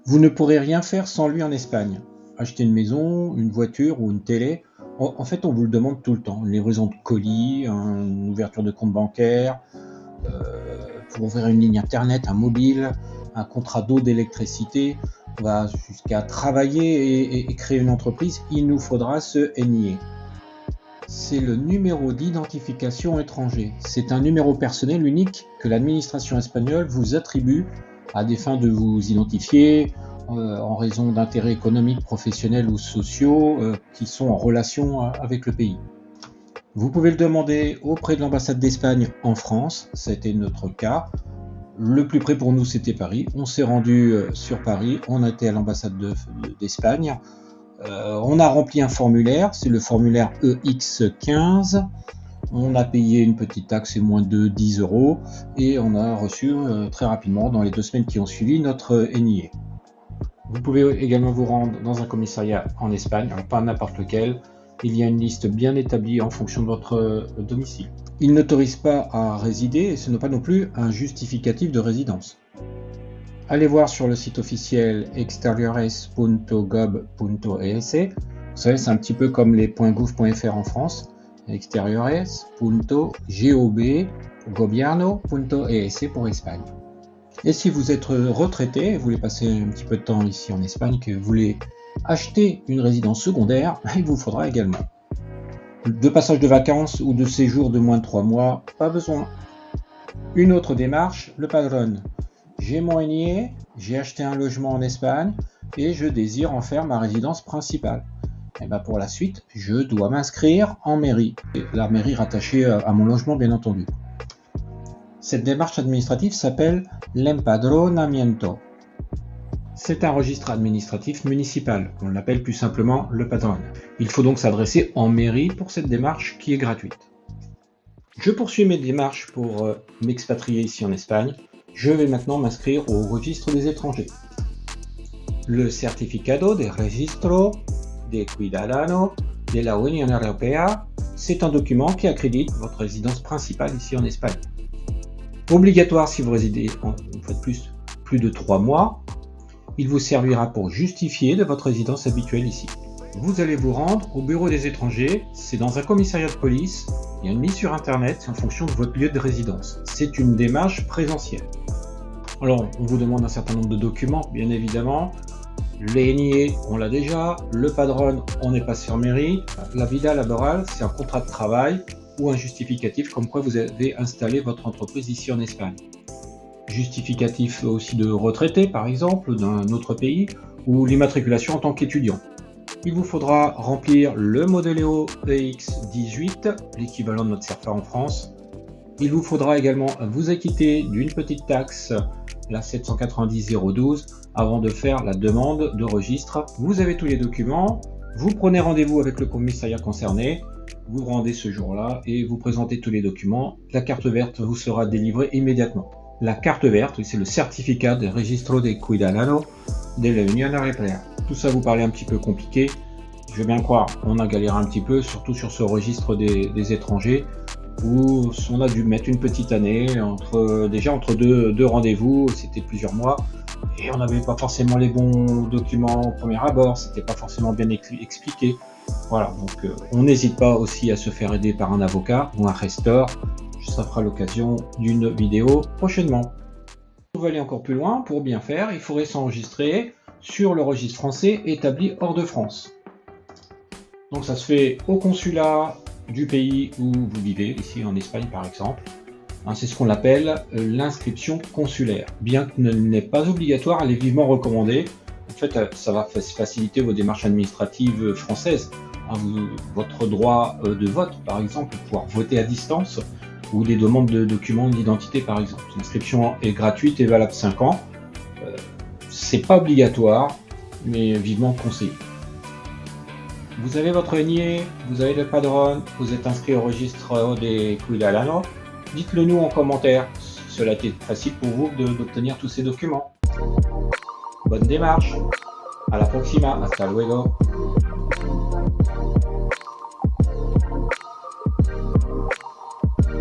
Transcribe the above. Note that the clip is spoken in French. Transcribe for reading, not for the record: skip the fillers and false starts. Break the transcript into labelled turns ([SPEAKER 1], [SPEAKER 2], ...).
[SPEAKER 1] Vous ne pourrez rien faire sans lui en Espagne. Acheter une maison, une voiture ou une télé, en fait, on vous le demande tout le temps. Une livraison de colis, une ouverture de compte bancaire, pour ouvrir une ligne internet, un mobile, un contrat d'eau, d'électricité, jusqu'à travailler et créer une entreprise, il nous faudra ce NIE. C'est le numéro d'identification étranger. C'est un numéro personnel unique que l'administration espagnole vous attribue à des fins de vous identifier en raison d'intérêts économiques, professionnels ou sociaux qui sont en relation avec le pays. Vous pouvez le demander auprès de l'ambassade d'Espagne en France, ça a été notre cas. Le plus près pour nous, c'était Paris. On s'est rendu sur Paris, on a été à l'ambassade d'Espagne. On a rempli un formulaire, c'est le formulaire EX15. On a payé une petite taxe, c'est moins de 10 € et on a reçu très rapidement, dans les 2 semaines qui ont suivi, notre NIE. Vous pouvez également vous rendre dans un commissariat en Espagne, alors pas n'importe lequel. Il y a une liste bien établie en fonction de votre domicile. Il n'autorise pas à résider et ce n'est pas non plus un justificatif de résidence. Allez voir sur le site officiel exteriores.gov.es. Vous savez, c'est un petit peu comme les .gouv.fr en France. exteriores.gobierno.es pour Espagne. Et si vous êtes retraité, vous voulez passer un petit peu de temps ici en Espagne, que vous voulez acheter une résidence secondaire, il vous faudra également. De passage de vacances ou de séjour de moins de 3 mois, pas besoin. Une autre démarche, le padrón. J'ai mon NIE, j'ai acheté un logement en Espagne et je désire en faire ma résidence principale. Et pour la suite, je dois m'inscrire en mairie. Et la mairie rattachée à mon logement, bien entendu. Cette démarche administrative s'appelle l'empadronamiento. C'est un registre administratif municipal, on l'appelle plus simplement le padrón. Il faut donc s'adresser en mairie pour cette démarche qui est gratuite. Je poursuis mes démarches pour m'expatrier ici en Espagne. Je vais maintenant m'inscrire au registre des étrangers. Le Certificado de Registro de Ciudadano de la Unión Europea, c'est un document qui accrédite votre résidence principale ici en Espagne. Obligatoire si vous résidez une fois de plus de 3 mois. Il vous servira pour justifier de votre résidence habituelle ici. Vous allez vous rendre au bureau des étrangers, c'est dans un commissariat de police, il y a une liste sur internet en fonction de votre lieu de résidence. C'est une démarche présentielle. Alors, on vous demande un certain nombre de documents, bien évidemment. Les NIE, on l'a déjà. Le padrón, on n'est pas sur mairie. La vida laboral, c'est un contrat de travail ou un justificatif comme quoi vous avez installé votre entreprise ici en Espagne. Justificatif aussi de retraité, par exemple, d'un autre pays, ou l'immatriculation en tant qu'étudiant. Il vous faudra remplir le Modeleo EX18, l'équivalent de notre CERFA en France. Il vous faudra également vous acquitter d'une petite taxe, la 790,012, avant de faire la demande de registre. Vous avez tous les documents, vous prenez rendez-vous avec le commissariat concerné, vous rendez ce jour-là et vous présentez tous les documents. La carte verte vous sera délivrée immédiatement. La carte verte, c'est le certificat de Registro de Ciudadano de la Unión Europea. Tout ça vous paraît un petit peu compliqué. Je veux bien croire, on a galéré un petit peu, surtout sur ce registre des étrangers, où on a dû mettre une petite année entre deux rendez-vous, c'était plusieurs mois, et on n'avait pas forcément les bons documents au premier abord, c'était pas forcément bien expliqué. Voilà, donc on n'hésite pas aussi à se faire aider par un avocat ou un gestor. Ça fera l'occasion d'une vidéo prochainement. Pour aller encore plus loin, pour bien faire, il faudrait s'enregistrer sur le registre français établi hors de France. Donc ça se fait au consulat du pays où vous vivez, ici en Espagne par exemple. C'est ce qu'on appelle l'inscription consulaire. Bien qu'elle n'est pas obligatoire, elle est vivement recommandée. En fait, ça va faciliter vos démarches administratives françaises. Votre droit de vote, par exemple, pouvoir voter à distance, ou des demandes de documents d'identité par exemple. L'inscription est gratuite et valable 5 ans. C'est pas obligatoire, mais vivement conseillé. Vous avez votre NIE, vous avez le padrón, vous êtes inscrit au registre des Ciudadanos. Dites-le nous en commentaire. Cela est facile pour vous d'obtenir tous ces documents. Bonne démarche. À la próxima. Hasta luego.